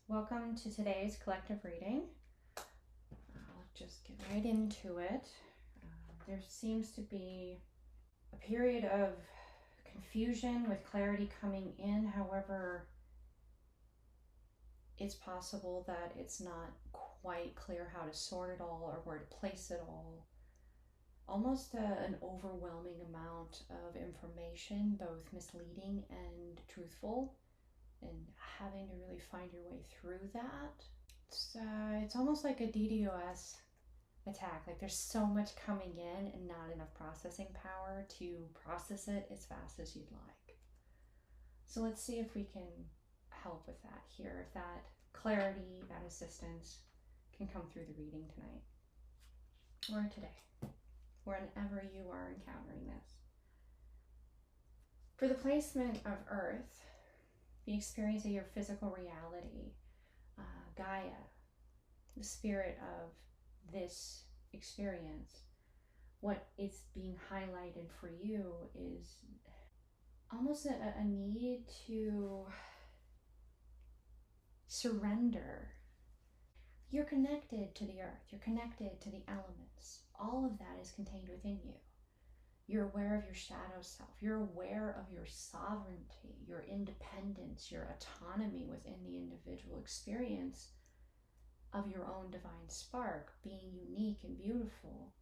Welcome to today's collective reading. I'll just get right into it. There seems to be a period of confusion with clarity coming in. However, it's possible that it's not quite clear how to sort it all or where to place it all. Almost an overwhelming amount of information, both misleading and truthful, and having to really find your way through that. It's almost like a DDoS attack. Like there's so much coming in and not enough processing power to process it as fast as you'd like. So let's see if we can help with that here, if that clarity, that assistance can come through the reading tonight or today, whenever you are encountering this. For the placement of Earth, the experience of your physical reality, Gaia, the spirit of this experience, what is being highlighted for you is almost a need to surrender. You're connected to the earth, you're connected to the elements. All of that is contained within you. You're aware of your shadow self. You're aware of your sovereignty, your independence, your autonomy within the individual experience of your own divine spark, being unique and beautiful.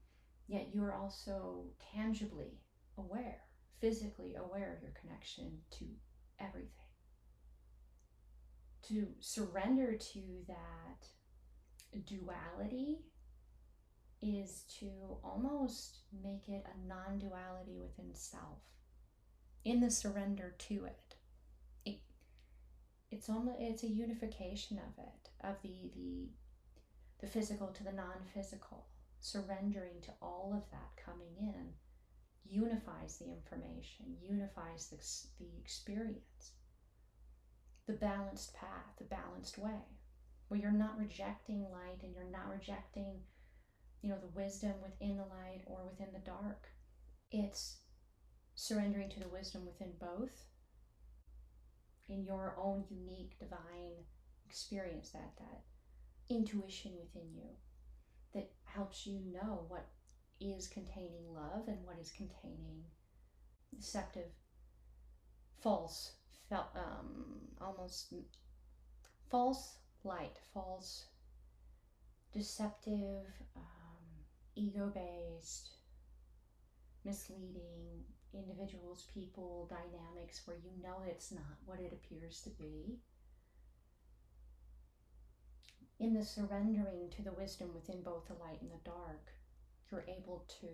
Yet you're also tangibly aware, physically aware of your connection to everything. To surrender to that duality is to almost make it a non-duality within self. In the surrender to it, it's a unification of it, of the physical to the non-physical. Surrendering to all of that coming in unifies the information, unifies the experience, the balanced path, the balanced way, where you're not rejecting light and you're not rejecting the wisdom within the light or within the dark. It's surrendering to the wisdom within both in your own unique divine experience, that intuition within you that helps you know what is containing love and what is containing deceptive, false, almost false light, false, deceptive, ego-based, misleading individuals, people, dynamics where you know it's not what it appears to be. In the surrendering to the wisdom within both the light and the dark, you're able to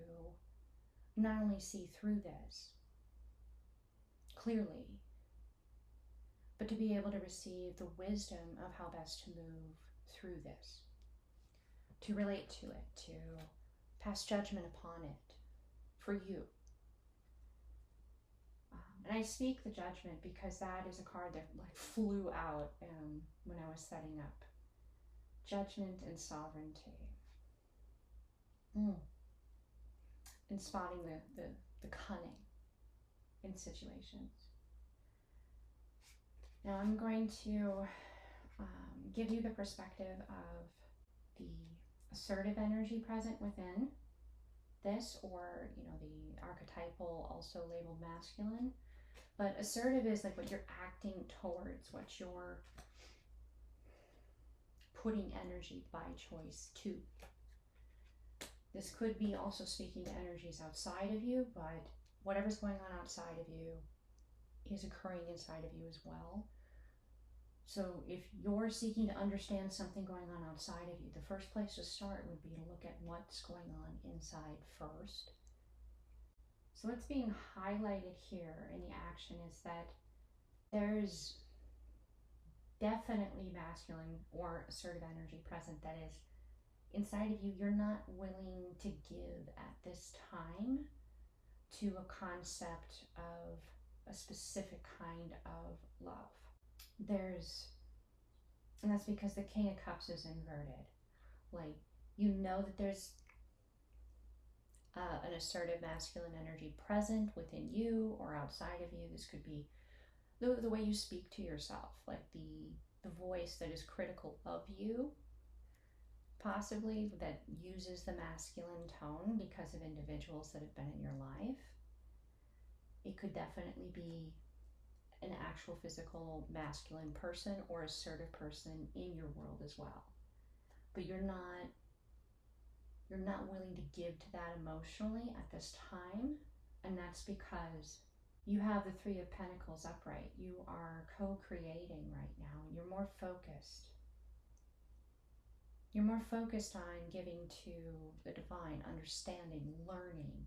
not only see through this clearly, but to be able to receive the wisdom of how best to move through this, to relate to it, to pass judgment upon it for you. And I speak the judgment because that is a card that flew out when I was setting up. Judgment and sovereignty. And spotting the cunning in situations. Now I'm going to give you the perspective of the assertive energy present within this, or the archetypal, also labeled masculine. But assertive is like what you're acting towards, what you're putting energy by choice to. This could be also speaking to energies outside of you, but whatever's going on outside of you is occurring inside of you as well. So if you're seeking to understand something going on outside of you, the first place to start would be to look at what's going on inside first. So what's being highlighted here in the action is that there's definitely masculine or assertive energy present that is inside of you. You're not willing to give at this time to a concept of a specific kind of love. And that's because the King of Cups is inverted. Like, that there's an assertive masculine energy present within you or outside of you. This could be the way you speak to yourself, like the the voice that is critical of you, possibly that uses the masculine tone because of individuals that have been in your life. It could definitely be an actual physical masculine person or assertive person in your world as well. But you're not willing to give to that emotionally at this time, and that's because you have the Three of Pentacles upright. You are co-creating right now, and you're more focused. You're more focused on giving to the divine, understanding, learning,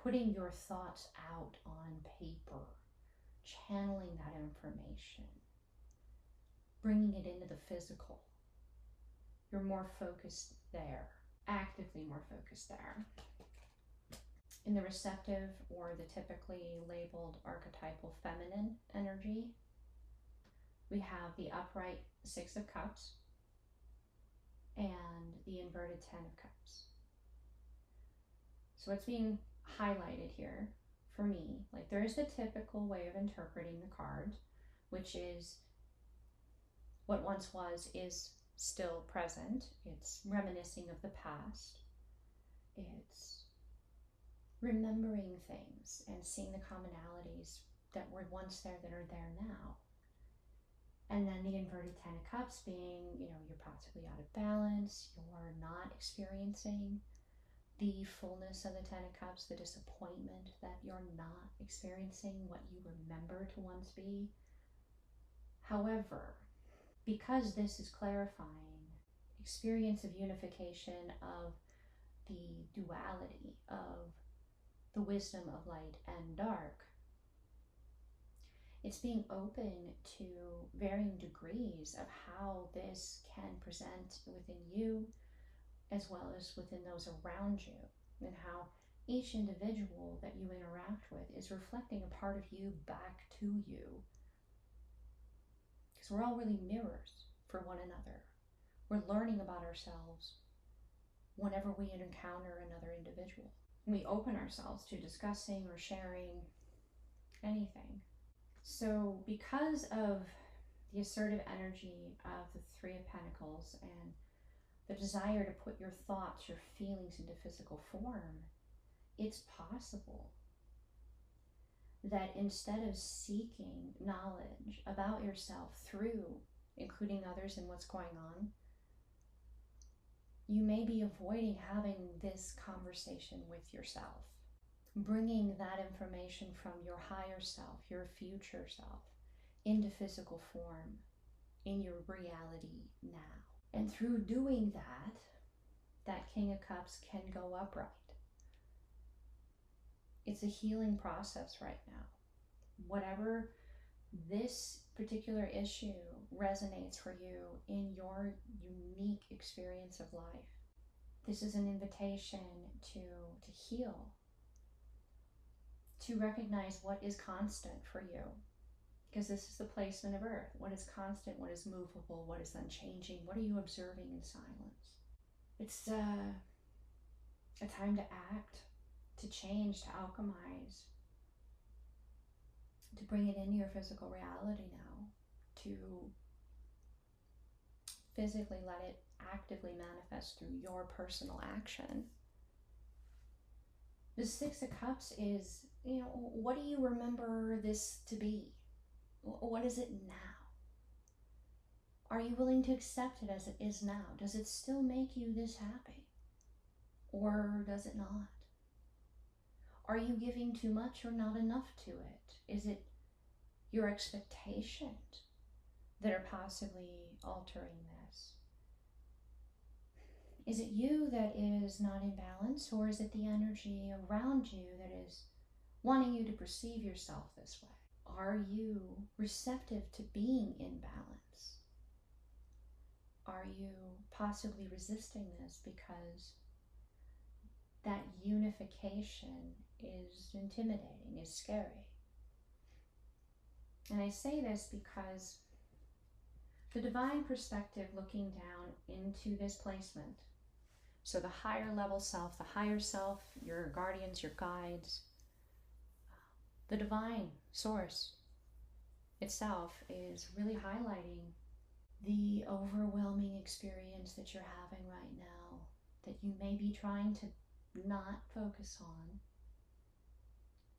putting your thoughts out on paper, channeling that information, bringing it into the physical. You're more focused there, actively more focused there. In the receptive or the typically labeled archetypal feminine energy, we have the upright Six of Cups and the inverted Ten of Cups. So what's being highlighted here for me, like there is the typical way of interpreting the cards, which is what once was is still present. It's reminiscing of the past. It's remembering things and seeing the commonalities that were once there that are there now. And then the inverted Ten of Cups being, you're possibly out of balance, you're not experiencing the fullness of the Ten of Cups, the disappointment that you're not experiencing what you remember to once be. However, because this is clarifying experience of unification of the duality of the wisdom of light and dark, it's being open to varying degrees of how this can present within you as well as within those around you, and how each individual that you interact with is reflecting a part of you back to you. Because we're all really mirrors for one another. We're learning about ourselves whenever we encounter another individual. We open ourselves to discussing or sharing anything. So because of the assertive energy of the Three of Pentacles and the desire to put your thoughts, your feelings into physical form, it's possible that instead of seeking knowledge about yourself through including others in what's going on, you may be avoiding having this conversation with yourself, bringing that information from your higher self, your future self, into physical form in your reality now. And through doing that, that King of Cups can go upright. It's a healing process right now. Whatever this particular issue resonates for you in your unique experience of life, this is an invitation to heal, to recognize what is constant for you. Because this is the placement of Earth. What is constant? What is movable? What is unchanging? What are you observing in silence? It's a time to act, to change, to alchemize, to bring it into your physical reality now, to physically let it actively manifest through your personal action. The Six of Cups is, what do you remember this to be? What is it now? Are you willing to accept it as it is now? Does it still make you this happy? Or does it not? Are you giving too much or not enough to it? Is it your expectations that are possibly altering this? Is it you that is not in balance, or is it the energy around you that is wanting you to perceive yourself this way? Are you receptive to being in balance? Are you possibly resisting this because that unification is intimidating, is scary? And I say this because the divine perspective looking down into this placement, so the higher level self, the higher self, your guardians, your guides, the divine source itself is really highlighting the overwhelming experience that you're having right now that you may be trying to not focus on,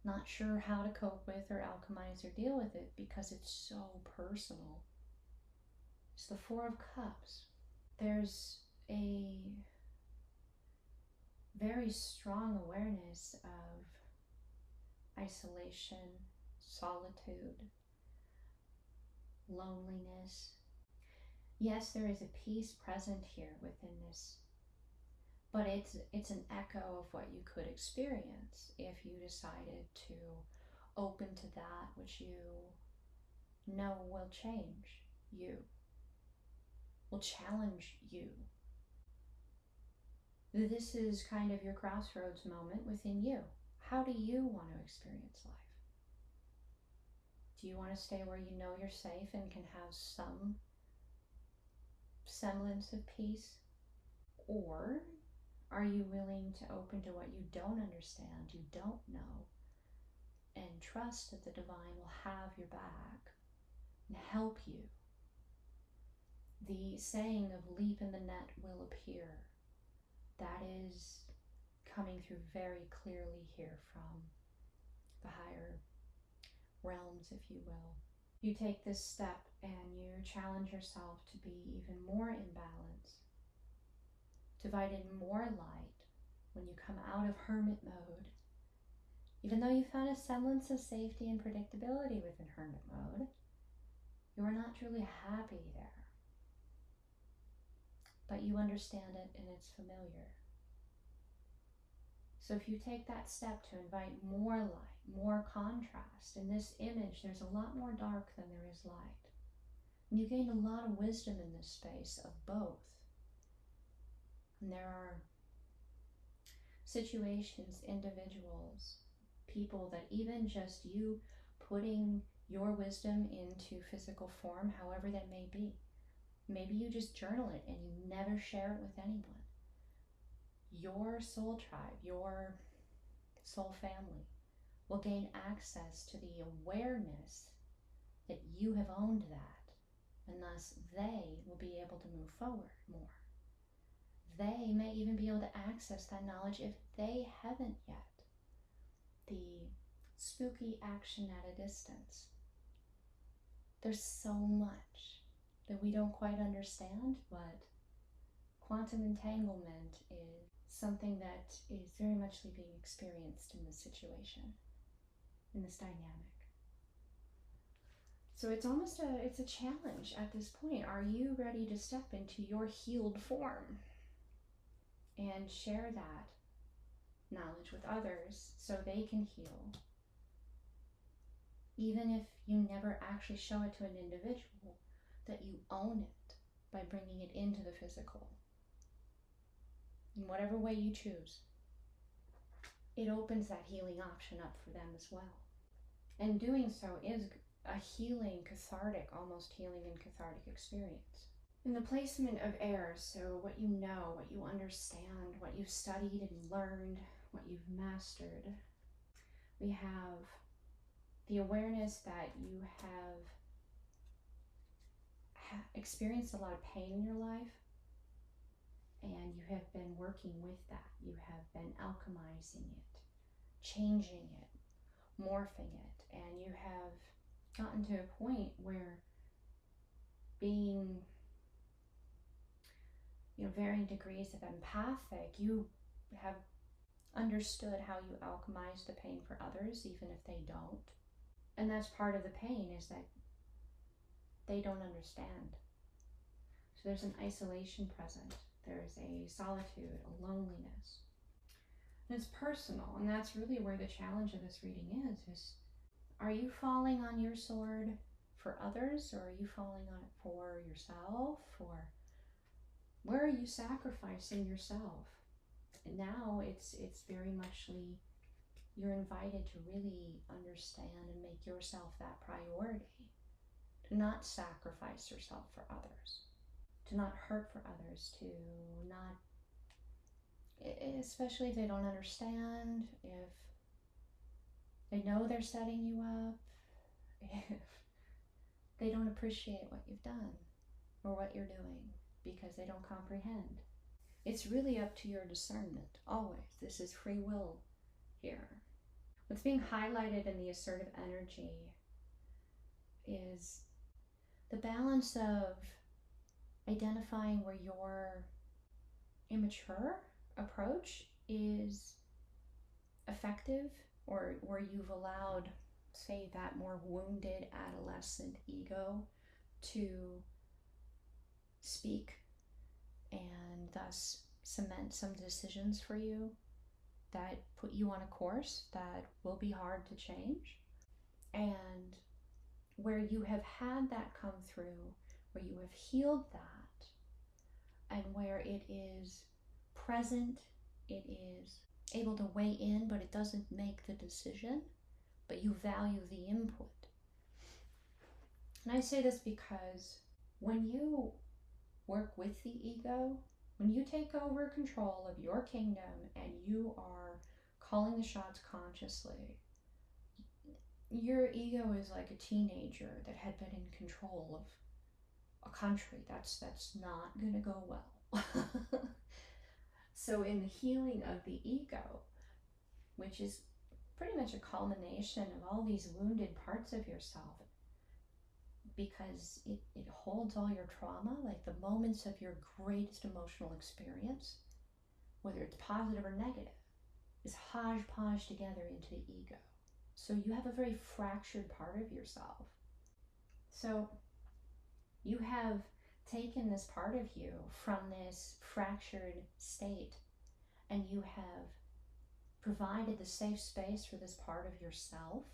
not sure how to cope with or alchemize or deal with it because it's so personal. It's the Four of Cups. There's a very strong awareness of isolation, solitude, loneliness. Yes, there is a peace present here within this, but it's an echo of what you could experience if you decided to open to that which you know will change you, will challenge you. This is kind of your crossroads moment within you. How do you want to experience life? Do you want to stay where you know you're safe and can have some semblance of peace? Or are you willing to open to what you don't understand, you don't know, and trust that the divine will have your back and help you? The saying of leap in the net will appear, that is coming through very clearly here from the higher realms, if you will. You take this step and you challenge yourself to be even more in balance, to invite in more light when you come out of hermit mode. Even though you found a semblance of safety and predictability within hermit mode, you are not truly happy there. But you understand it and it's familiar. So if you take that step to invite more light, more contrast, in this image there's a lot more dark than there is light. And you gain a lot of wisdom in this space of both. And there are situations, individuals, people that even just you putting your wisdom into physical form, however that may be. Maybe you just journal it and you never share it with anyone. Your soul tribe, your soul family will gain access to the awareness that you have owned that, and thus they will be able to move forward more. They may even be able to access that knowledge if they haven't yet. The spooky action at a distance. There's so much that we don't quite understand, but quantum entanglement is something that is very much being experienced in this situation, in this dynamic. So it's almost it's a challenge at this point. Are you ready to step into your healed form and share that knowledge with others so they can heal? Even if you never actually show it to an individual, that you own it by bringing it into the physical. In whatever way you choose, it opens that healing option up for them as well. And doing so is a healing, cathartic, almost healing and cathartic experience. In the placement of air, so what you know, what you understand, what you've studied and learned, what you've mastered, we have the awareness that you have experienced a lot of pain in your life, and you have been working with that. You have been alchemizing it, changing it, morphing it, and you have gotten to a point where being, varying degrees of empathic, you have understood how you alchemize the pain for others, even if they don't. And that's part of the pain, is that they don't understand. So there's an isolation present. There's a solitude, a loneliness. And it's personal, and that's really where the challenge of this reading is are you falling on your sword for others, or are you falling on it for yourself? Or where are you sacrificing yourself? And now it's very muchly, you're invited to really understand and make yourself that priority. To not sacrifice yourself for others. To not hurt for others. To not, especially if they don't understand, if they know they're setting you up, if they don't appreciate what you've done or what you're doing because they don't comprehend. It's really up to your discernment, always. This is free will here. What's being highlighted in the assertive energy is the balance of identifying where your immature approach is effective, or where you've allowed, say, that more wounded adolescent ego to speak and thus cement some decisions for you that put you on a course that will be hard to change, and where you have had that come through, where you have healed that, and where it is present, it is able to weigh in, but it doesn't make the decision, but you value the input. And I say this because when you work with the ego, when you take over control of your kingdom and you are calling the shots consciously, your ego is like a teenager that had been in control of a country. That's not gonna go well. So in the healing of the ego, which is pretty much a culmination of all these wounded parts of yourself, because it holds all your trauma, like the moments of your greatest emotional experience, whether it's positive or negative, is hodgepodge together into the ego. So you have a very fractured part of yourself. So you have taken this part of you from this fractured state, and you have provided the safe space for this part of yourself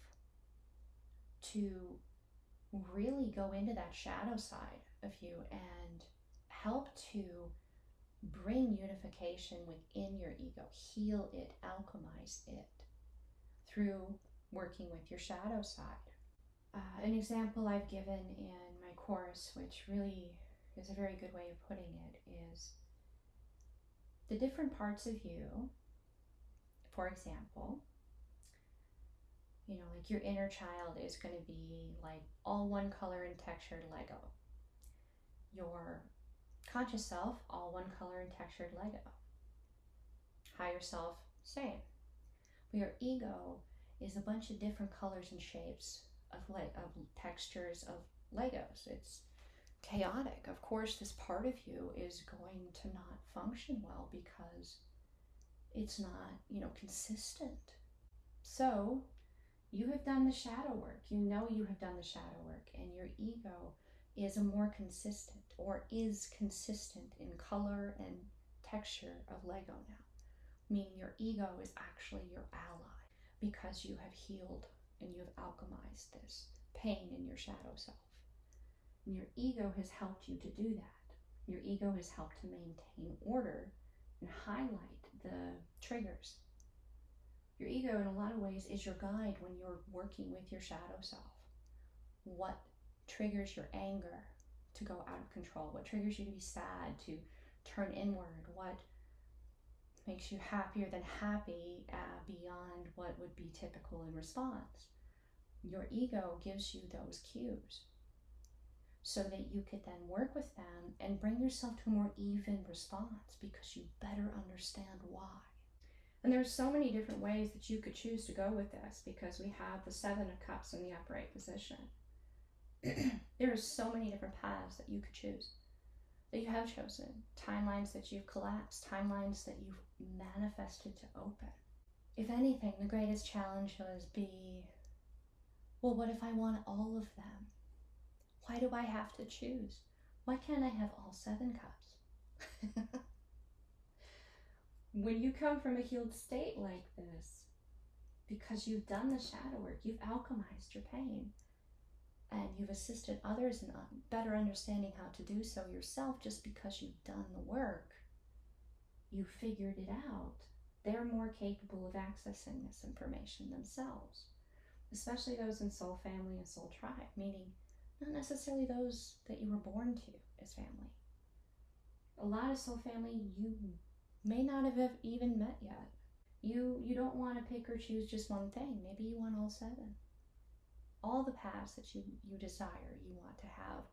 to really go into that shadow side of you and help to bring unification within your ego, heal it, alchemize it through working with your shadow side. An example I've given in my course, which really is a very good way of putting it, is the different parts of you. For example, like your inner child is going to be like all one color and textured Lego. Your conscious self, all one color and textured Lego. Higher self, same. But your ego is a bunch of different colors and shapes of textures of Legos. It's chaotic. Of course, this part of you is going to not function well because it's not, consistent. So you have done the shadow work. You have done the shadow work, and your ego is a more consistent, or is consistent in color and texture of Lego now. Meaning your ego is actually your ally because you have healed and you have alchemized this pain in your shadow self. And your ego has helped you to do that. Your ego has helped to maintain order and highlight the triggers. Your ego, in a lot of ways, is your guide when you're working with your shadow self. What triggers your anger to go out of control? What triggers you to be sad, to turn inward? What makes you happier than happy beyond what would be typical in response? Your ego gives you those cues so that you could then work with them and bring yourself to a more even response because you better understand why. And there's so many different ways that you could choose to go with this, because we have the Seven of Cups in the upright position. There are so many different paths that you could choose, that you have chosen, timelines that you've collapsed, timelines that you've manifested to open. If anything, the greatest challenge was well, what if I want all of them? Why do I have to choose? Why can't I have all 7 cups? When you come from a healed state like this, because you've done the shadow work, you've alchemized your pain, and you've assisted others in better understanding how to do so yourself, just because you've done the work, you figured it out, they're more capable of accessing this information themselves, especially those in soul family and soul tribe, meaning not necessarily those that you were born to as family. A lot of soul family you may not have even met yet. You don't want to pick or choose just one thing. Maybe you want all 7. All the paths that you desire, you want to have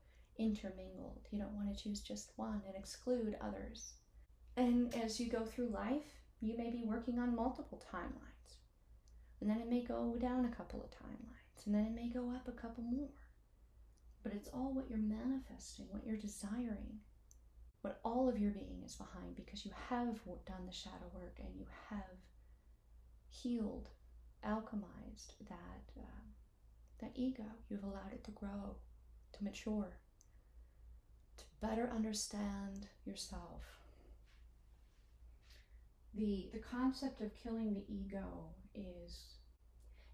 intermingled. You don't want to choose just one and exclude others. And as you go through life, you may be working on multiple timelines. And then it may go down a couple of timelines. And then it may go up a couple more. But it's all what you're manifesting, what you're desiring, what all of your being is behind, because you have done the shadow work and you have healed, alchemized that ego. You've allowed it to grow, to mature, to better understand yourself. The concept of killing the ego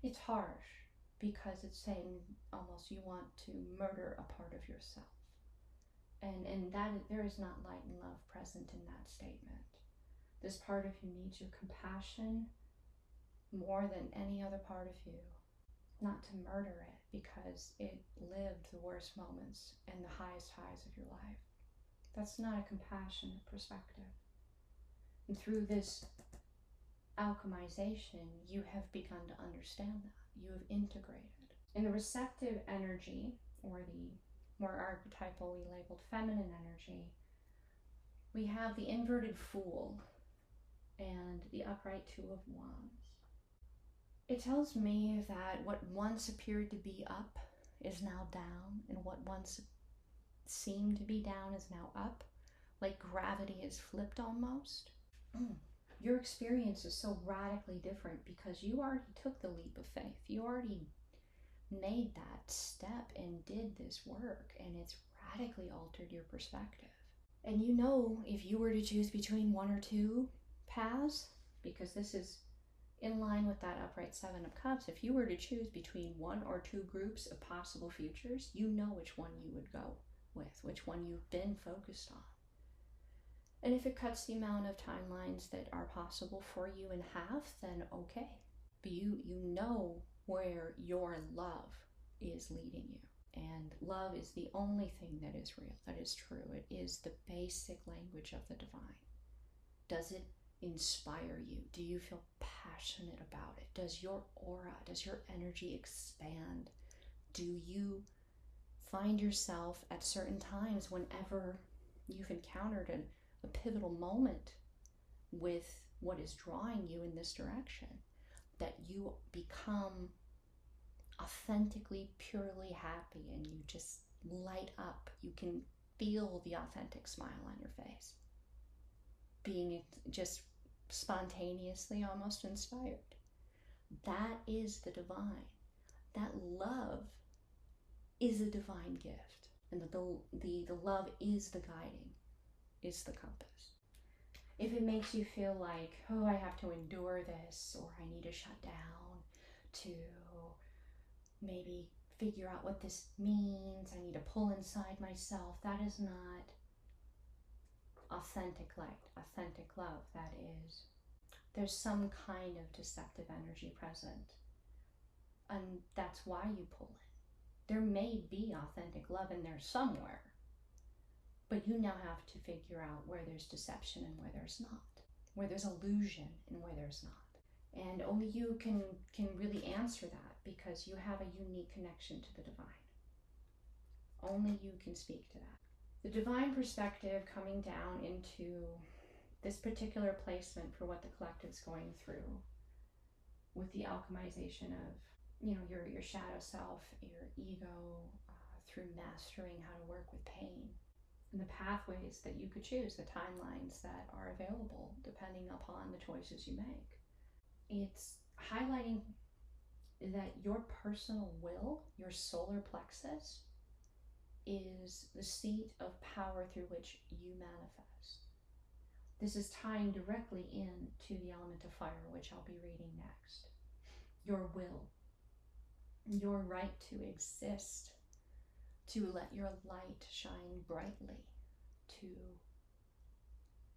it's harsh, because it's saying almost you want to murder a part of yourself. And that there is not light and love present in that statement. This part of you needs your compassion more than any other part of you. Not to murder it, because it lived the worst moments and the highest highs of your life. That's not a compassionate perspective. And through this alchemization, you have begun to understand that. You have integrated. In the receptive energy, or the more archetypally labeled feminine energy, we have the inverted Fool and the upright Two of Wands. It tells me that what once appeared to be up is now down, and what once seemed to be down is now up, like gravity is flipped almost. Your experience is so radically different because you already took the leap of faith. You already made that step and did this work, and it's radically altered your perspective. And you know, if you were to choose between one or two paths, because this is in line with that upright Seven of Cups, if you were to choose between one or two groups of possible futures, you know which one you would go with, which one you've been focused on. And if it cuts the amount of timelines that are possible for you in half, then okay. But you know where your love is leading you. And love is the only thing that is real, that is true. It is the basic language of the divine. Does it inspire you? Do you feel passionate about it? Does your aura, does your energy expand? Do you find yourself at certain times, whenever you've encountered a pivotal moment with what is drawing you in this direction, that you become authentically, purely happy, and you just light up? You can feel the authentic smile on your face, being just spontaneously almost inspired. That is the divine. That love is a divine gift, and the love is the guiding, is the compass. If it makes you feel like, oh, I have to endure this, or I need to shut down to maybe figure out what this means, I need to pull inside myself, that is not authentic light, authentic love. That is, there's some kind of deceptive energy present, and that's why you pull in. There may be authentic love in there somewhere, but you now have to figure out where there's deception and where there's not, where there's illusion and where there's not. And only you can really answer that, because you have a unique connection to the divine. Only you can speak to that. The divine perspective coming down into this particular placement for what the collective's going through with the alchemization of, your shadow self, your ego, through mastering how to work with pain, and the pathways that you could choose, the timelines that are available depending upon the choices you make. It's highlighting that your personal will, your solar plexus, is the seat of power through which you manifest. This is tying directly into the element of fire, which I'll be reading next. Your will, your right to exist, to let your light shine brightly, to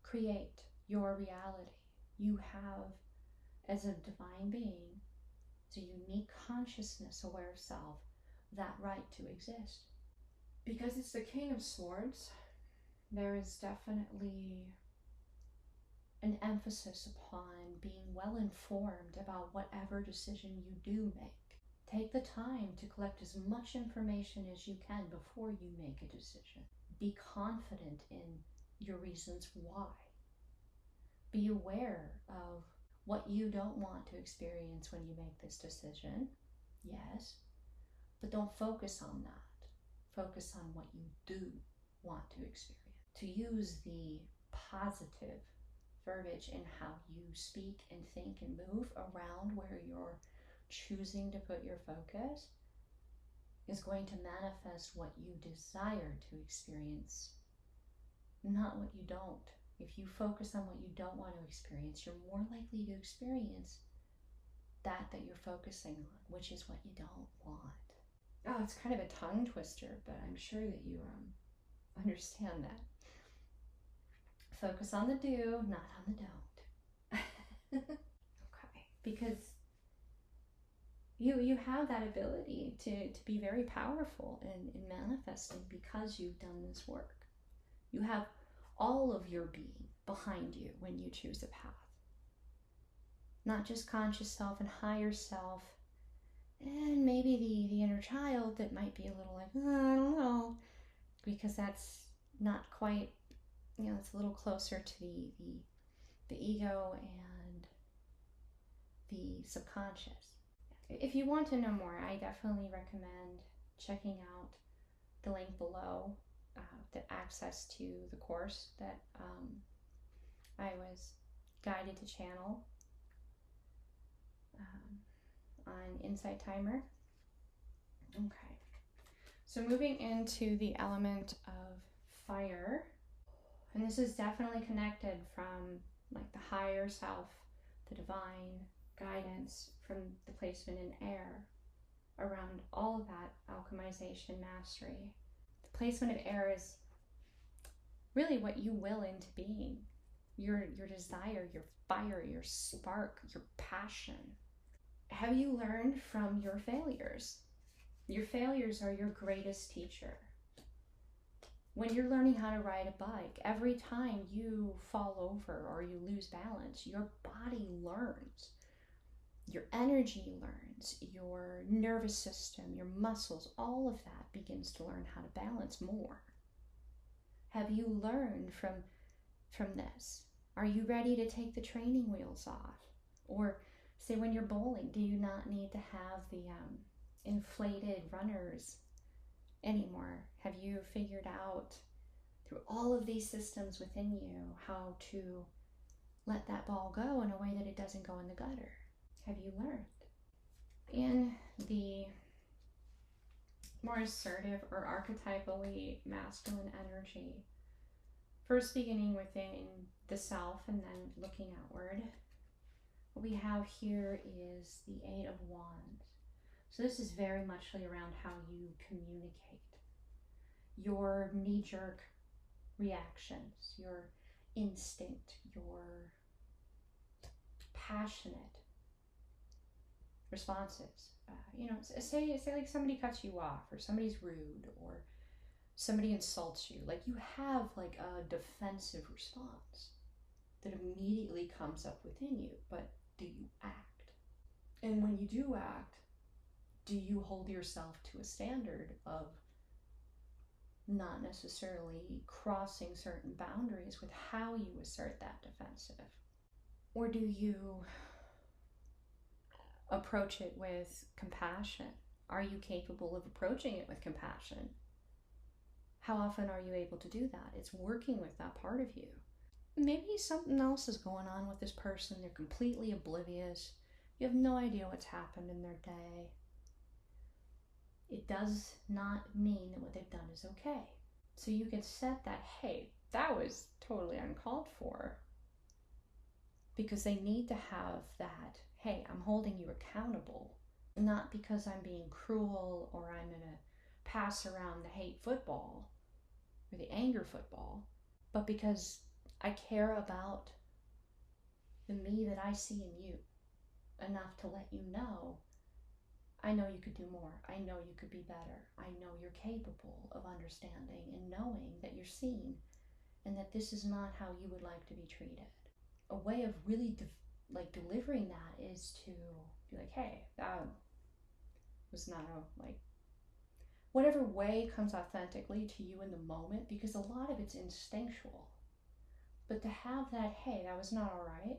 create your reality. You have, as a divine being, as a unique consciousness aware of self, that right to exist. Because it's the King of Swords, there is definitely an emphasis upon being well informed about whatever decision you do make. Take the time to collect as much information as you can before you make a decision. Be confident in your reasons why. Be aware of what you don't want to experience when you make this decision. Yes, but don't focus on that. Focus on what you do want to experience. To use the positive verbiage in how you speak and think and move around where you're choosing to put your focus is going to manifest what you desire to experience, not what you don't. If you focus on what you don't want to experience, you're more likely to experience that you're focusing on, which is what you don't want. Oh, it's kind of a tongue twister, but I'm sure that you understand that. Focus on the do, not on the don't. Okay, because you have that ability to be very powerful in manifesting because you've done this work. You have all of your being behind you when you choose a path. Not just conscious self and higher self, and maybe the inner child that might be a little like, I don't know, because that's not quite, it's a little closer to the ego and the subconscious. If you want to know more, I definitely recommend checking out the link below, the access to the course that I was guided to channel on Insight Timer. Okay, so moving into the element of fire, and this is definitely connected from like the higher self, the divine guidance, from the placement in air around all of that alchemization mastery. The placement of air is really what you will into being. Your desire, your fire, your spark, your passion. Have you learned from your failures? Your failures are your greatest teacher. When you're learning how to ride a bike, every time you fall over or you lose balance, your body learns. Your energy learns, your nervous system, your muscles, all of that begins to learn how to balance more. Have you learned from this? Are you ready to take the training wheels off? Or say when you're bowling, do you not need to have the inflated runners anymore? Have you figured out through all of these systems within you how to let that ball go in a way that it doesn't go in the gutter? Have you learned? In the more assertive or archetypally masculine energy, first beginning within the self and then looking outward, what we have here is the Eight of Wands. So this is very much around how you communicate, your knee-jerk reactions, your instinct, your passionate responses. Say like somebody cuts you off, or somebody's rude, or somebody insults you. Like you have like a defensive response that immediately comes up within you. But do you act? And when you do act, do you hold yourself to a standard of not necessarily crossing certain boundaries with how you assert that defensive? Or do you approach it with compassion? Are you capable of approaching it with compassion? How often are you able to do that? It's working with that part of you. Maybe something else is going on with this person. They're completely oblivious. You have no idea what's happened in their day. It does not mean that what they've done is okay. So you can set that, hey, that was totally uncalled for. Because they need to have that, hey, I'm holding you accountable. Not because I'm being cruel or I'm going to pass around the hate football or the anger football, but because I care about the me that I see in you enough to let you know, I know you could do more. I know you could be better. I know you're capable of understanding and knowing that you're seen and that this is not how you would like to be treated. A way of really delivering that is to be like, hey, was not whatever way comes authentically to you in the moment, because a lot of it's instinctual. But to have that, hey, that was not all right,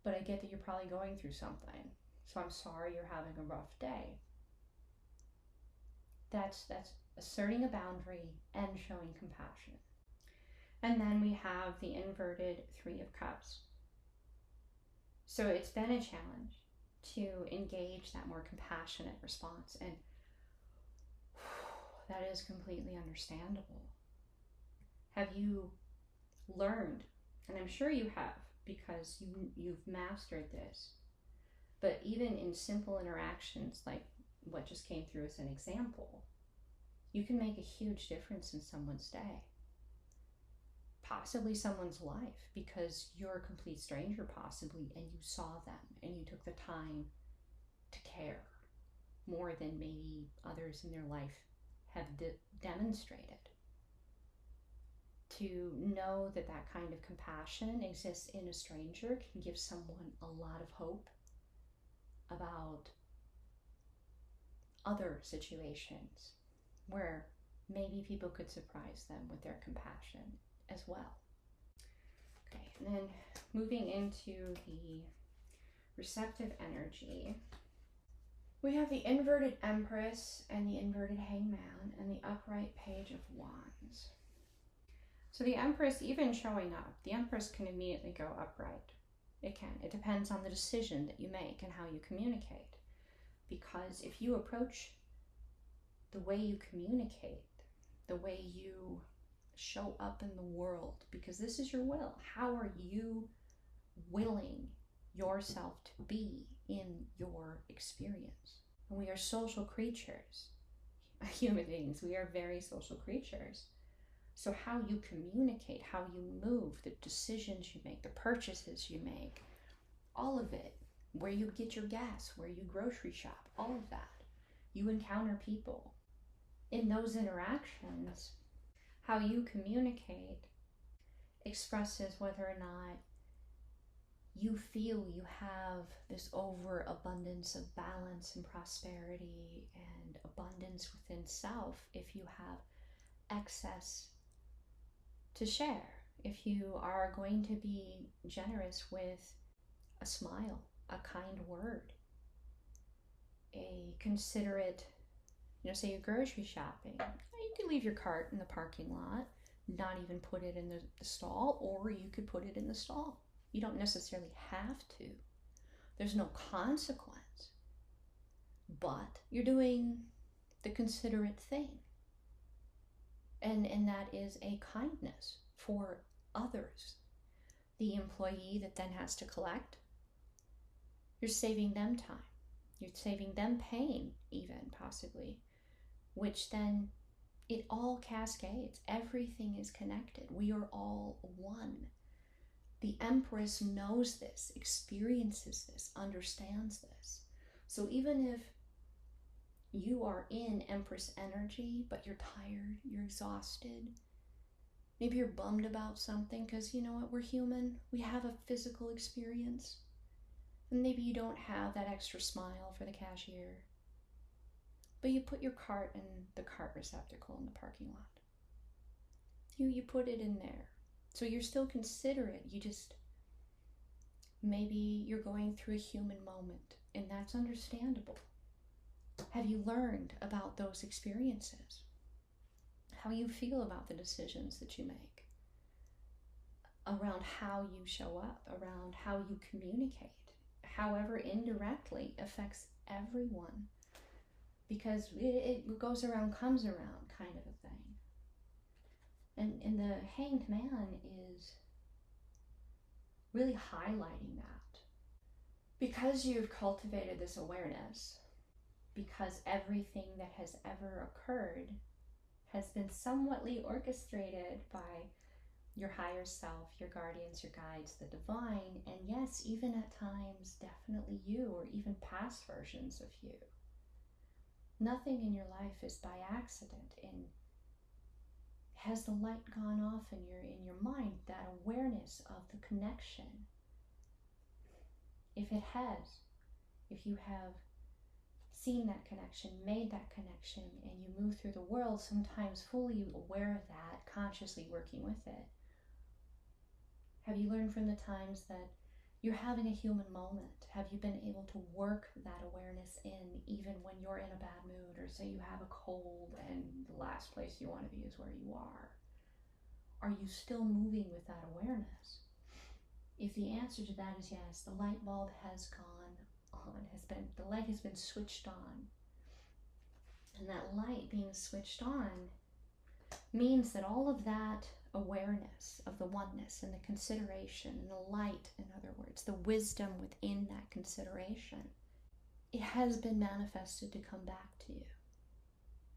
but I get that you're probably going through something, so I'm sorry you're having a rough day. That's asserting a boundary and showing compassion. And then we have the inverted Three of Cups. So it's been a challenge to engage that more compassionate response, and that is completely understandable. Have you learned, and I'm sure you have, because you've mastered this, but even in simple interactions like what just came through as an example, you can make a huge difference in someone's day, possibly someone's life, because you're a complete stranger possibly, and you saw them and you took the time to care more than maybe others in their life have demonstrated. To know that that kind of compassion exists in a stranger can give someone a lot of hope about other situations where maybe people could surprise them with their compassion as well. Okay, and then moving into the receptive energy, we have the inverted Empress and the inverted Hangman and the upright Page of Wands. So the Empress, even showing up, the Empress can immediately go upright. It can. It depends on the decision that you make and how you communicate. Because if you approach the way you communicate, the way you show up in the world, because this is your will, how are you willing yourself to be in your experience? And we are social creatures, human beings. We are very social creatures. So how you communicate, how you move, the decisions you make, the purchases you make, all of it, where you get your gas, where you grocery shop, all of that. You encounter people. In those interactions, how you communicate expresses whether or not you feel you have this overabundance of balance and prosperity and abundance within self, if you have excess to share, if you are going to be generous with a smile, a kind word, a considerate, say you're grocery shopping, you can leave your cart in the parking lot, not even put it in the stall, or you could put it in the stall. You don't necessarily have to. There's no consequence, but you're doing the considerate thing. And that is a kindness for others. The employee that then has to collect, you're saving them time. You're saving them pain, even possibly, which then it all cascades. Everything is connected. We are all one. The Empress knows this, experiences this, understands this. So even if you are in Empress energy, but you're tired, you're exhausted, maybe you're bummed about something, because you know what, we're human, we have a physical experience, and maybe you don't have that extra smile for the cashier, but you put your cart in the cart receptacle in the parking lot. You put it in there. So you're still considerate, you just, maybe you're going through a human moment, and that's understandable. Have you learned about those experiences? How you feel about the decisions that you make? Around how you show up, around how you communicate, however indirectly affects everyone. Because it goes around, comes around kind of a thing. And the Hanged Man is really highlighting that. Because you've cultivated this awareness, because everything that has ever occurred has been somewhatly orchestrated by your higher self, your guardians, your guides, the divine, and yes, even at times, definitely you, or even past versions of you. Nothing in your life is by accident. And has the light gone off in your mind, that awareness of the connection? If it has, if you have seen that connection, made that connection, and you move through the world sometimes fully aware of that, consciously working with it? Have you learned from the times that you're having a human moment? Have you been able to work that awareness in even when you're in a bad mood, or say you have a cold and the last place you want to be is where you are? Are you still moving with that awareness? If the answer to that is yes, the light bulb has gone on, the light has been switched on. And that light being switched on means that all of that awareness of the oneness and the consideration and the light, in other words, the wisdom within that consideration, it has been manifested to come back to you.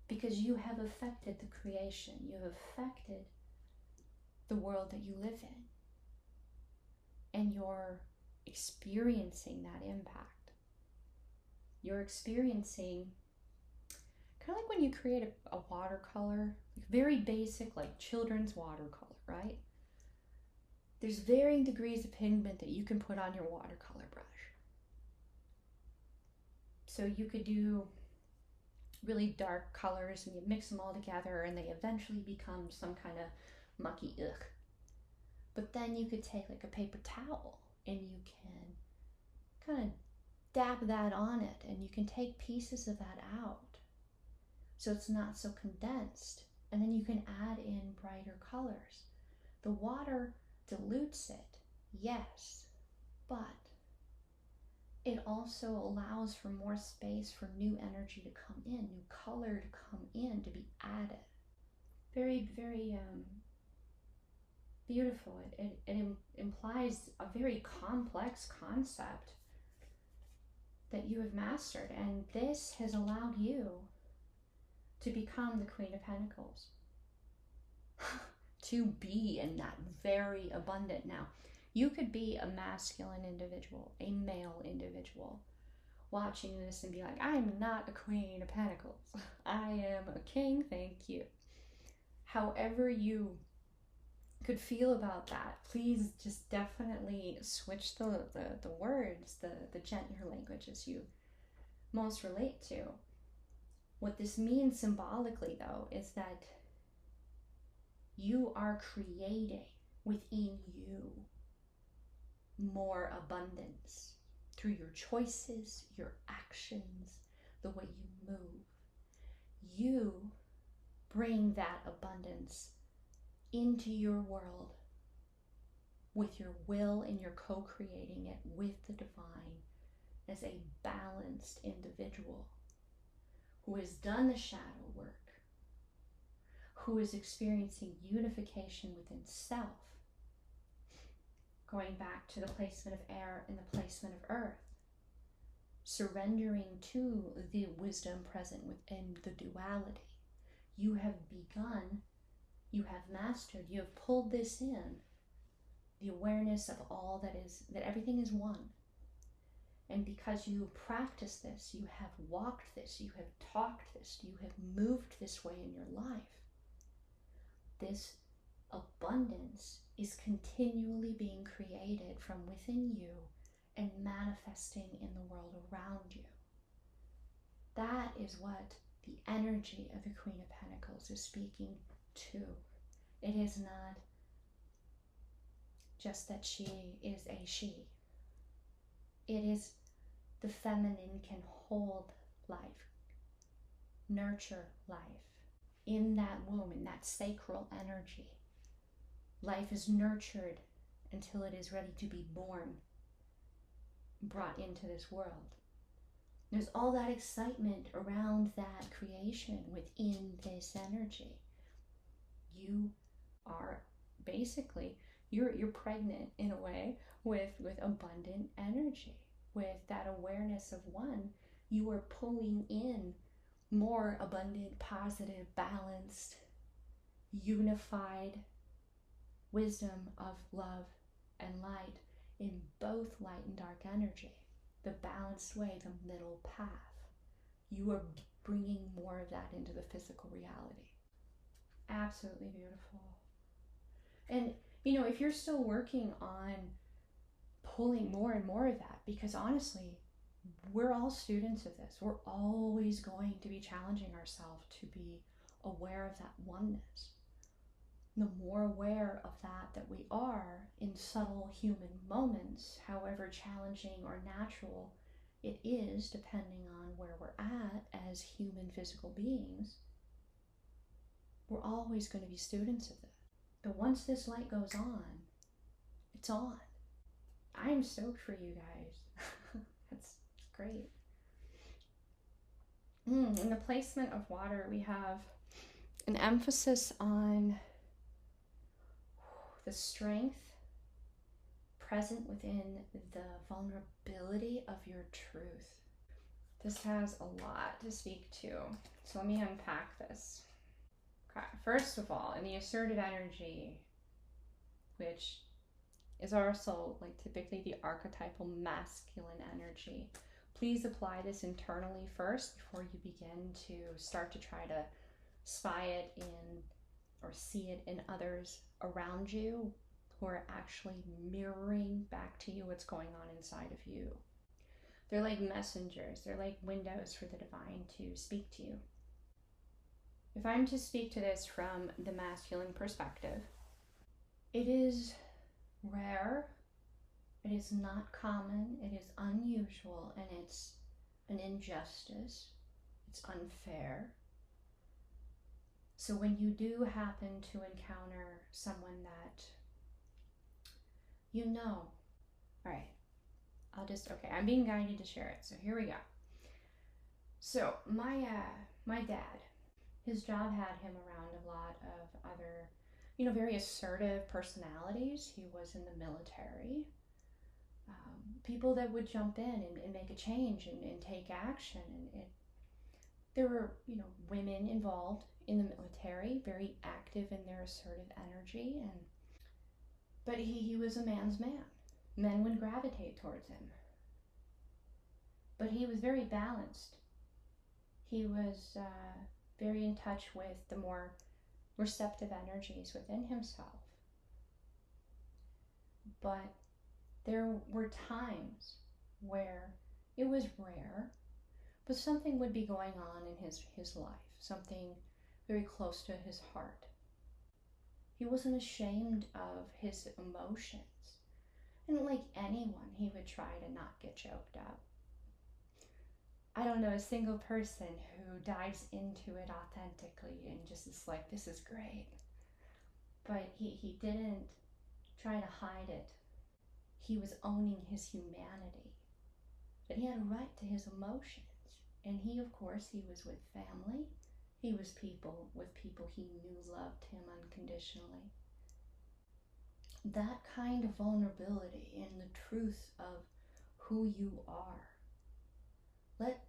Because you have affected the creation, you have affected the world that you live in. And you're experiencing that impact. You're experiencing, kind of like when you create a watercolor, like very basic, like children's watercolor, right? There's varying degrees of pigment that you can put on your watercolor brush. So you could do really dark colors and you mix them all together and they eventually become some kind of mucky ugh. But then you could take like a paper towel and you can kind of dab that on it, and you can take pieces of that out so it's not so condensed, and then you can add in brighter colors. The water dilutes it, yes, but it also allows for more space for new energy to come in, new color to come in, to be added. Very, very beautiful. It implies a very complex concept that you have mastered, and this has allowed you to become the Queen of Pentacles. To be in that very abundant. Now, you could be a masculine individual, a male individual, watching this and be like, I'm not a Queen of Pentacles. I am a king, thank you. However you could feel about that, please just definitely switch the words, the gentler languages you most relate to. What this means symbolically, though, is that you are creating within you more abundance through your choices, your actions, the way you move. You bring that abundance into your world with your will, and you're co-creating it with the divine as a balanced individual who has done the shadow work, who is experiencing unification within self, going back to the placement of air and the placement of earth, surrendering to the wisdom present within the duality. You have begun, you have mastered, you have pulled this in, the awareness of all that is, that everything is one. And because you practice this, you have walked this, you have talked this, you have moved this way in your life, this abundance is continually being created from within you and manifesting in the world around you. That is what the energy of the Queen of Pentacles is speaking to. It is not just that she is a she. It is the feminine can hold life, nurture life. In that womb, in that sacral energy, life is nurtured until it is ready to be born, brought into this world. There's all that excitement around that creation within this energy. You are basically, you're pregnant in a way with abundant energy. With that awareness of one, you are pulling in more abundant, positive, balanced, unified wisdom of love and light in both light and dark energy. The balanced way, the middle path. You are bringing more of that into the physical reality. Absolutely beautiful. And, you know, if you're still working on pulling more and more of that, because honestly, we're all students of this. We're always going to be challenging ourselves to be aware of that oneness. The more aware of that we are in subtle human moments, however challenging or natural it is, depending on where we're at as human physical beings, we're always going to be students of it. But once this light goes on, it's on. I'm stoked for you guys. It's great. In the placement of water, we have an emphasis on the strength present within the vulnerability of your truth. This has a lot to speak to, so let me unpack this. Okay, first of all, in the assertive energy, which is also like typically the archetypal masculine energy, please apply this internally first before you begin to start to try to spy it in or see it in others around you who are actually mirroring back to you what's going on inside of you. They're like messengers. They're like windows for the divine to speak to you. If I'm to speak to this from the masculine perspective, it is rare, it is not common, it is unusual, and it's an injustice. It's unfair. So when you do happen to encounter someone that you know, all right, I'm being guided to share it, so here we go. So my dad, his job had him around a lot of other, very assertive personalities. He was in the military. People that would jump in and make a change and take action. And there were, women involved in the military, very active in their assertive energy. But he was a man's man. Men would gravitate towards him. But he was very balanced. He was very in touch with the more receptive energies within himself. But there were times where it was rare, but something would be going on in his life, something very close to his heart. He wasn't ashamed of his emotions. And like anyone, he would try to not get choked up. I don't know a single person who dives into it authentically and just is like, this is great. But he didn't try to hide it. He was owning his humanity. That he had a right to his emotions. And he, of course, he was with family. He was with people he knew loved him unconditionally. That kind of vulnerability in the truth of who you are. Let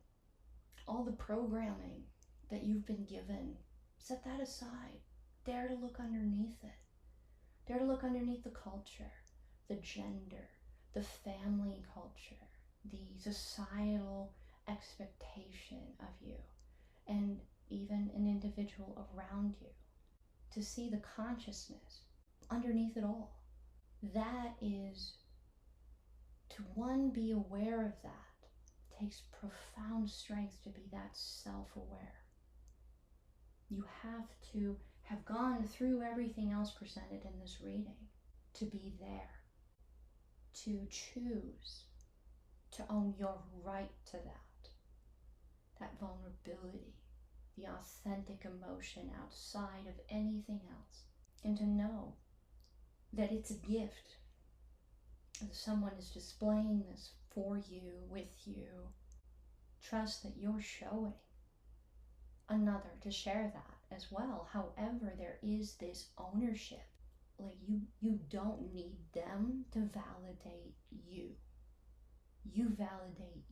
all the programming that you've been given, set that aside. Dare to look underneath it. Dare to look underneath the culture, the gender, the family culture, the societal expectation of you, and even an individual around you. To see the consciousness underneath it all. That is, to one, be aware of that. Takes profound strength to be that self-aware. You have to have gone through everything else presented in this reading to be there, to choose to own your right to that vulnerability, the authentic emotion outside of anything else, and to know that it's a gift. If someone is displaying this for you, with you, trust that you're showing another to share that as well. However, there is this ownership. Like you don't need them to validate you. You validate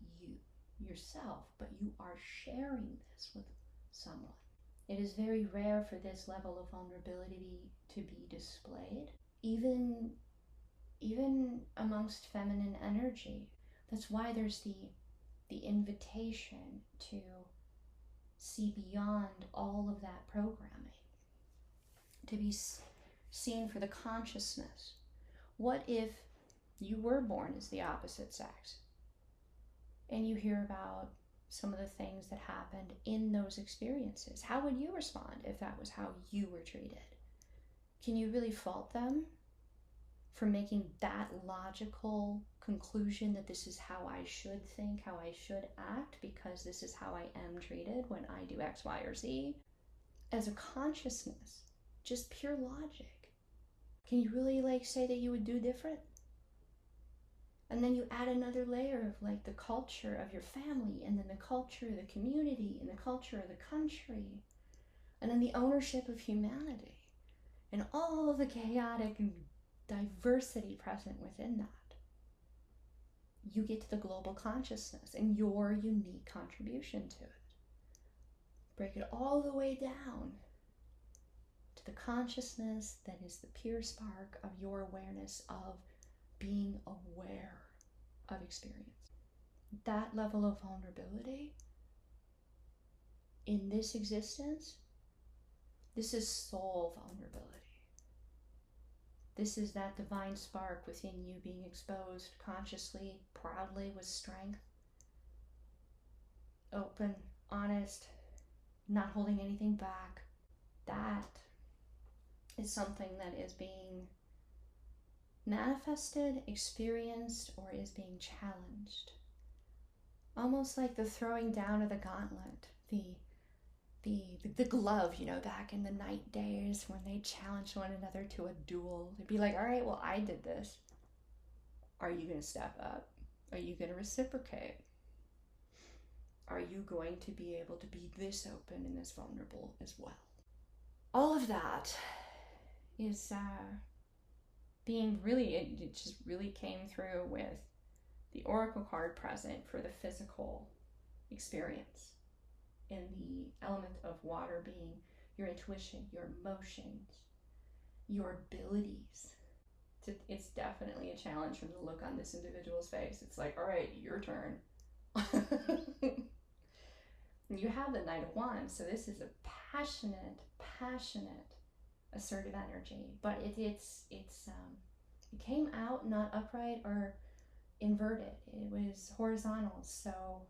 yourself, but you are sharing this with someone. It is very rare for this level of vulnerability to be displayed, even amongst feminine energy. That's why there's the invitation to see beyond all of that programming, to be seen for the consciousness. What if you were born as the opposite sex? and you hear about some of the things that happened in those experiences, how would you respond if that was how you were treated? Can you really fault them for making that logical conclusion that this is how I should think, how I should act, because this is how I am treated when I do X, Y, or Z? As a consciousness, just pure logic, can you really say that you would do different? And then you add another layer of the culture of your family, and then the culture of the community, and the culture of the country, and then the ownership of humanity, and all the chaotic diversity present within that. You get to the global consciousness and your unique contribution to it. Break it all the way down to the consciousness that is the pure spark of your awareness of being aware of experience. That level of vulnerability in this existence, this is soul vulnerability. This is that divine spark within you being exposed consciously, proudly, with strength. Open, honest, not holding anything back. That is something that is being manifested, experienced, or is being challenged. Almost like the throwing down of the gauntlet, the glove, back in the night days when they challenged one another to a duel. They'd be like, all right, well, I did this. Are you going to step up? Are you going to reciprocate? Are you going to be able to be this open and this vulnerable as well? All of that is being really, it just really came through with the oracle card present for the physical experience, and the element of water being your intuition, your emotions, your abilities. It's definitely a challenge from the look on this individual's face. It's like, all right, your turn. You have the Knight of Wands, so this is a passionate, assertive energy, but it came out not upright or inverted. It was horizontal, so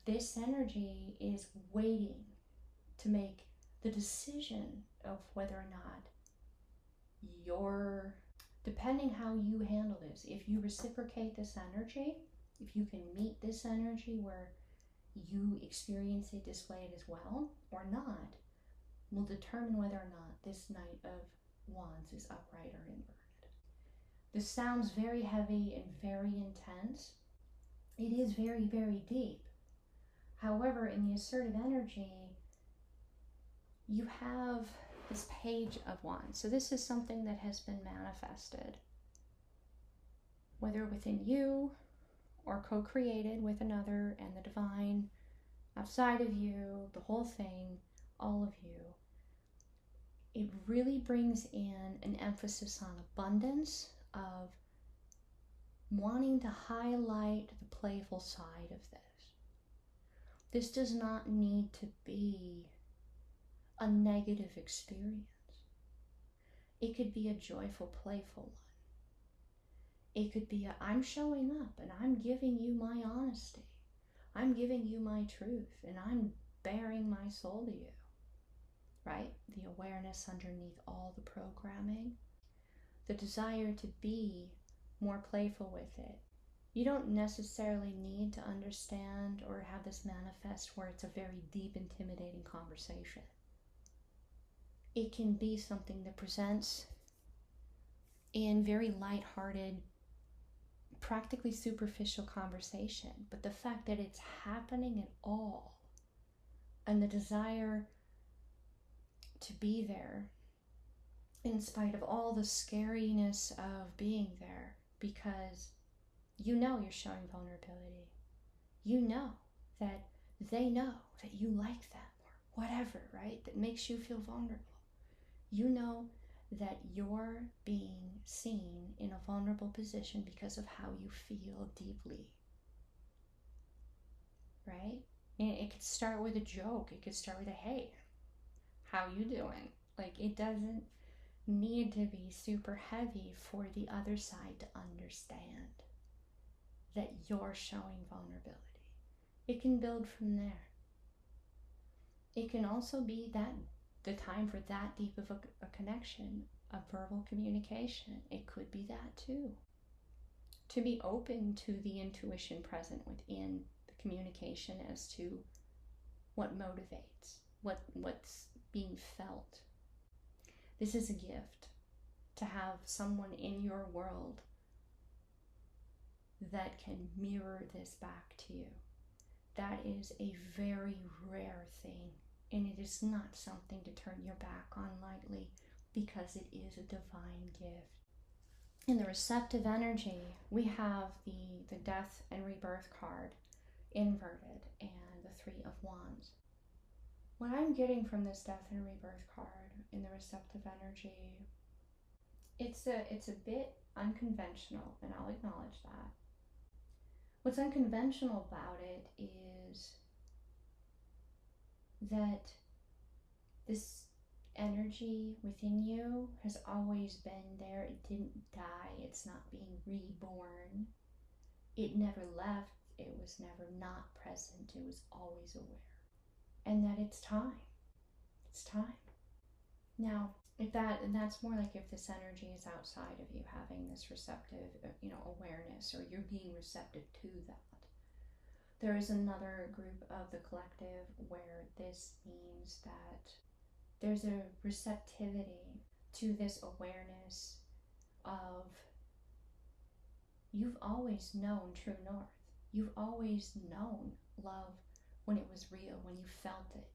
this energy is waiting to make the decision of whether or not depending how you handle this, if you reciprocate this energy, if you can meet this energy where you experience it, display it as well or not, will determine whether or not this Knight of Wands is upright or inverted. This sounds very heavy and very intense. It is very, very deep. However, in the assertive energy, you have this Page of Wands. So this is something that has been manifested, whether within you or co-created with another and the divine outside of you, the whole thing, all of you. It really brings in an emphasis on abundance, of wanting to highlight the playful side of this. This does not need to be a negative experience. It could be a joyful, playful one. It could be I'm showing up and I'm giving you my honesty. I'm giving you my truth and I'm bearing my soul to you, right? The awareness underneath all the programming, the desire to be more playful with it. You don't necessarily need to understand or have this manifest where it's a very deep, intimidating conversation. It can be something that presents in very lighthearted, practically superficial conversation, but the fact that it's happening at all and the desire to be there in spite of all the scariness of being there, because you know you're showing vulnerability. You know that they know that you like them or whatever, right? That makes you feel vulnerable. You know that you're being seen in a vulnerable position because of how you feel deeply, right? And it could start with a joke. It could start with a, hey, how you doing? It doesn't need to be super heavy for the other side to understand that you're showing vulnerability. It can build from there. It can also be that the time for that deep of a connection, a verbal communication. It could be that too. To be open to the intuition present within the communication as to what motivates, what's being felt. This is a gift, to have someone in your world that can mirror this back to you. That is a very rare thing, and it is not something to turn your back on lightly, because it is a divine gift. In the receptive energy, we have the death and rebirth card inverted and the Three of Wands. What I'm getting from this death and rebirth card in the receptive energy, it's a bit unconventional, and I'll acknowledge that. What's unconventional about it is that this energy within you has always been there. It didn't die. It's not being reborn. It never left. It was never not present. It was always aware. And that it's time. It's time. Now, and that's more like if this energy is outside of you, having this receptive, awareness, or you're being receptive to that. There is another group of the collective where this means that there's a receptivity to this awareness of, you've always known true north. You've always known love when it was real, when you felt it.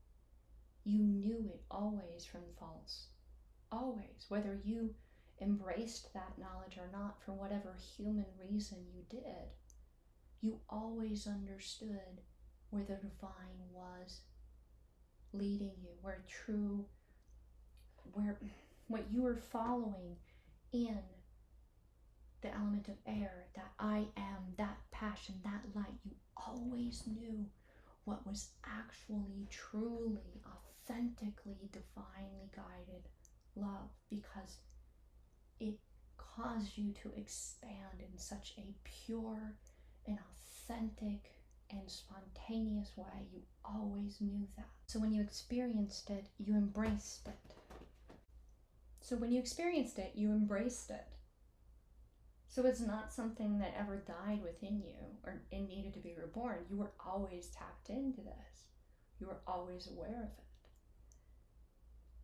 You knew it always from false. Always. Whether you embraced that knowledge or not, for whatever human reason you did, you always understood where the divine was leading you, where what you were following in the element of air, that I am, that passion, that light. You always knew what was actually, truly, authentically, divinely guided love, because it caused you to expand in such a pure and authentic and spontaneous way. You always knew that. So when you experienced it, you embraced it. So it's not something that ever died within you or it needed to be reborn. You were always tapped into this. You were always aware of it.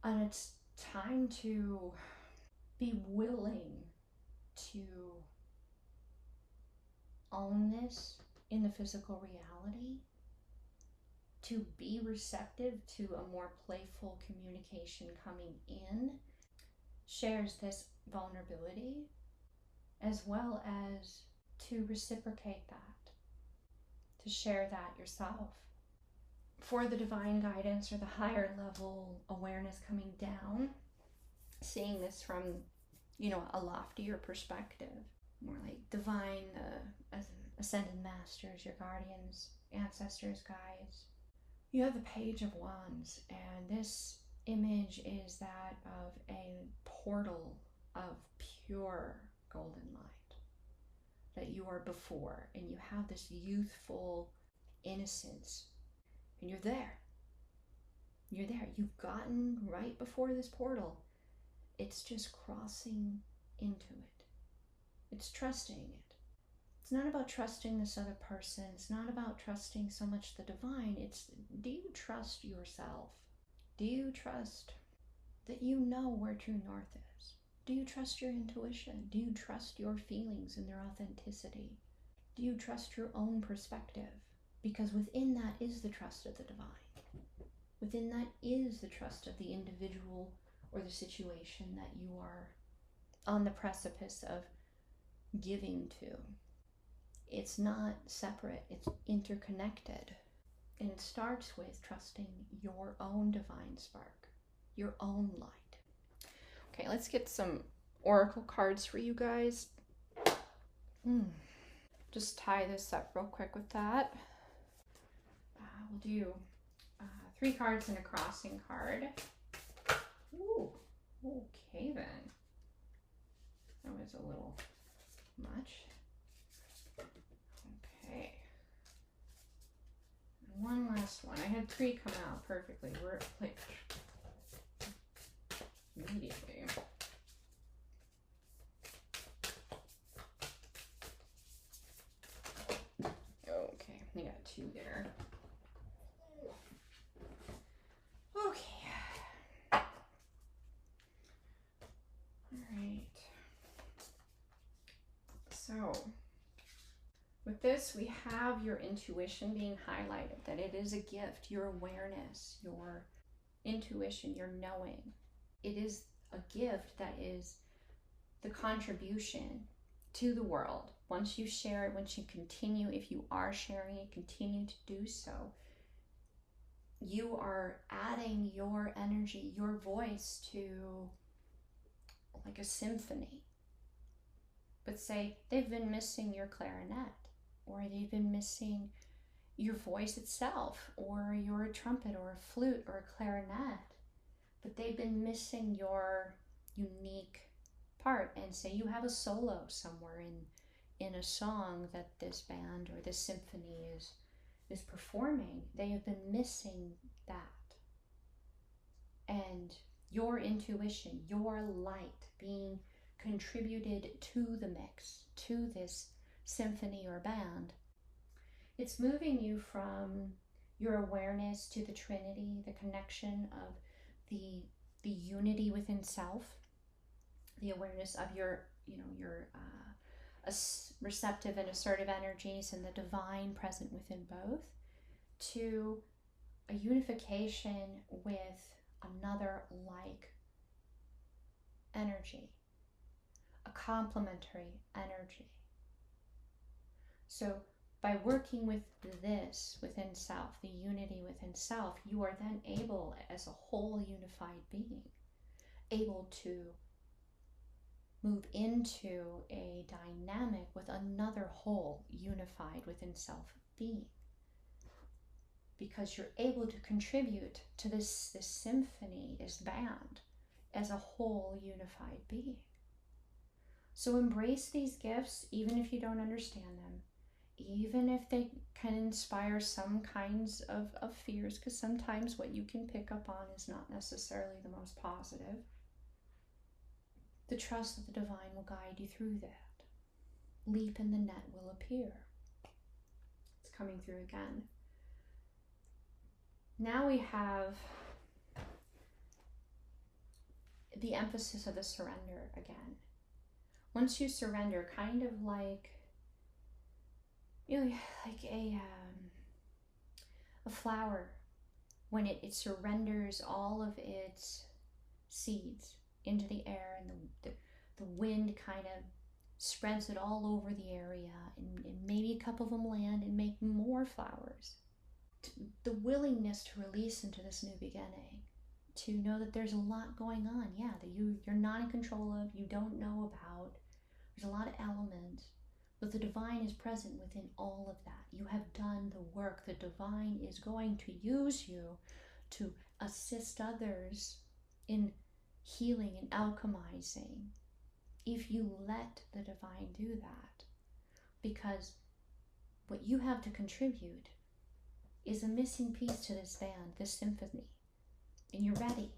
And it's time to be willing to own this in the physical reality, to be receptive to a more playful communication coming in, shares this vulnerability, as well as to reciprocate that, to share that yourself. For the divine guidance or the higher level awareness coming down, seeing this from, a loftier perspective, more like divine, ascended masters, your guardians, ancestors, guides. You have the Page of Wands, and this image is that of a portal of pure golden light that you are before, and you have this youthful innocence, and you're there. You've gotten right before this portal. It's just crossing into it. It's trusting it. It's not about trusting this other person. It's not about trusting so much the divine. It's, do you trust yourself? Do you trust that you know where true north is? Do you trust your intuition? Do you trust your feelings and their authenticity? Do you trust your own perspective? Because within that is the trust of the divine. Within that is the trust of the individual or the situation that you are on the precipice of giving to. It's not separate, it's interconnected. And it starts with trusting your own divine spark, your own light. Okay, let's get some oracle cards for you guys. Just tie this up real quick with that. We'll do 3 cards and a crossing card. Ooh, okay then. That was a little much. one last one. I had 3 come out perfectly. We're like immediately. Okay, we got 2 there. Okay. All right. So with this, we have your intuition being highlighted, that it is a gift, your awareness, your intuition, your knowing. It is a gift that is the contribution to the world. Once you share it, once you continue, if you are sharing it, continue to do so, you are adding your energy, your voice to like a symphony. But say they've been missing your clarinet, or they've been missing your voice itself, or your trumpet, or a flute, or a clarinet, but they've been missing your unique part. And say you have a solo somewhere in a song that this band or this symphony is performing. They have been missing that. And your intuition, your light being contributed to the mix, to this symphony or band, it's moving you from your awareness to the Trinity, the connection of the unity within self, the awareness of your receptive and assertive energies and the divine present within both, to a unification with another like energy, a complementary energy. So by working with this within self, the unity within self, you are then able, as a whole unified being, able to move into a dynamic with another whole unified within self being. Because you're able to contribute to this symphony, this band, as a whole unified being. So embrace these gifts, even if you don't understand them, even if they can inspire some kinds of fears, because sometimes what you can pick up on is not necessarily the most positive. The trust that the divine will guide you through that. Leap and the net will appear. It's coming through again. Now we have the emphasis of the surrender again. Once you surrender, kind of like, like a flower, when it surrenders all of its seeds into the air, and the wind kind of spreads it all over the area, and maybe a couple of them land and make more flowers. The willingness to release into this new beginning, to know that there's a lot going on, that you're not in control of, you don't know about. There's a lot of elements, but the divine is present within all of that. You have done the work. The divine is going to use you to assist others in healing and alchemizing, if you let the divine do that. Because what you have to contribute is a missing piece to this band, this symphony, and you're ready.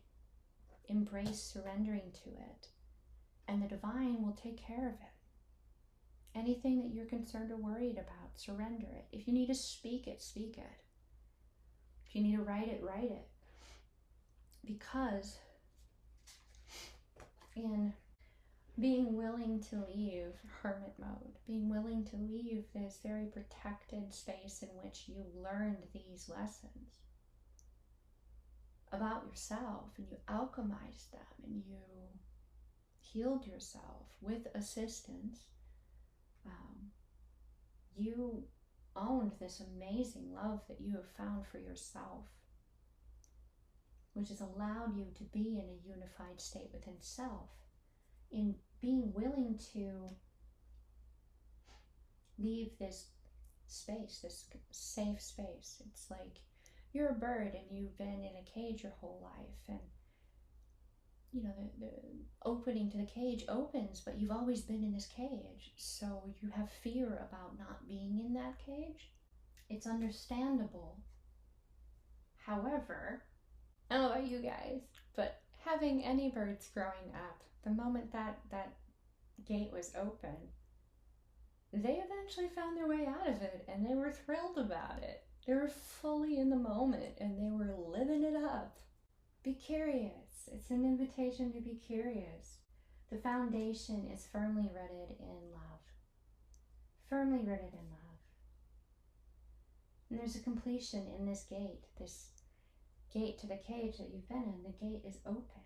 Embrace surrendering to it, and the divine will take care of it. Anything that you're concerned or worried about, surrender it. If you need to speak it, speak it. If you need to write it, write it. Because in being willing to leave hermit mode, being willing to leave this very protected space in which you learned these lessons about yourself, and you alchemized them, and you healed yourself with assistance, you owned this amazing love that you have found for yourself, which has allowed you to be in a unified state within self. In being willing to leave this space, this safe space. It's like you're a bird and you've been in a cage your whole life, and the opening to the cage opens, but you've always been in this cage, so you have fear about not being in that cage. It's understandable However, I don't know about you guys, but having any birds growing up, the moment that gate was open, they eventually found their way out of it and they were thrilled about it. They were fully in the moment and they were living it up. Be curious. It's an invitation to be curious. The foundation is firmly rooted in love. Firmly rooted in love. And there's a completion in this gate to the cage that you've been in. The gate is open.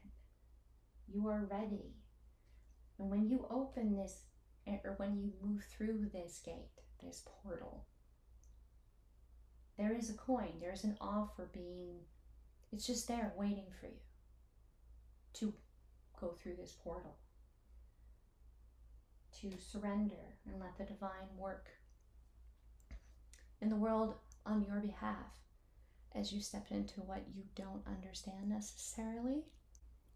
You are ready. And when you open this, or when you move through this gate, this portal, there is a coin, there's an offer it's just there waiting for you to go through this portal, to surrender and let the divine work in the world on your behalf as you step into what you don't understand necessarily.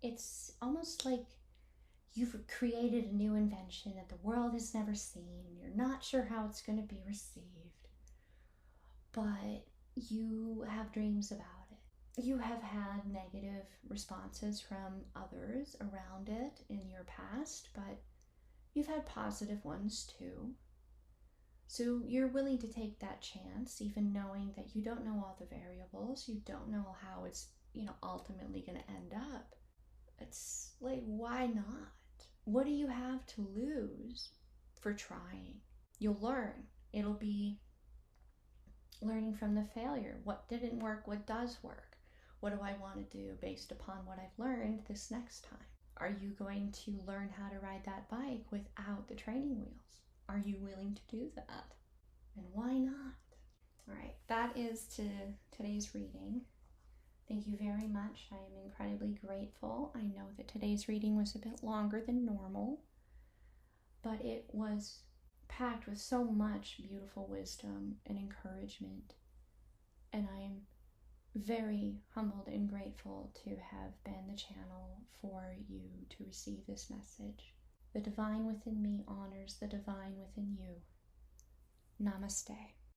It's almost like you've created a new invention that the world has never seen. You're not sure how it's going to be received, but you have dreams about it. You have had negative responses from others around it in your past, but you've had positive ones too. So you're willing to take that chance, even knowing that you don't know all the variables. You don't know how it's, ultimately going to end up. It's like, why not? What do you have to lose for trying? You'll learn. It'll be learning from the failure. What didn't work? What does work? What do I want to do based upon what I've learned this next time? Are you going to learn how to ride that bike without the training wheels? Are you willing to do that? And why not? All right, that is today's reading. Thank you very much. I am incredibly grateful. I know that today's reading was a bit longer than normal, but it was packed with so much beautiful wisdom and encouragement. And I'm very humbled and grateful to have been the channel for you to receive this message. The divine within me honors the divine within you. Namaste.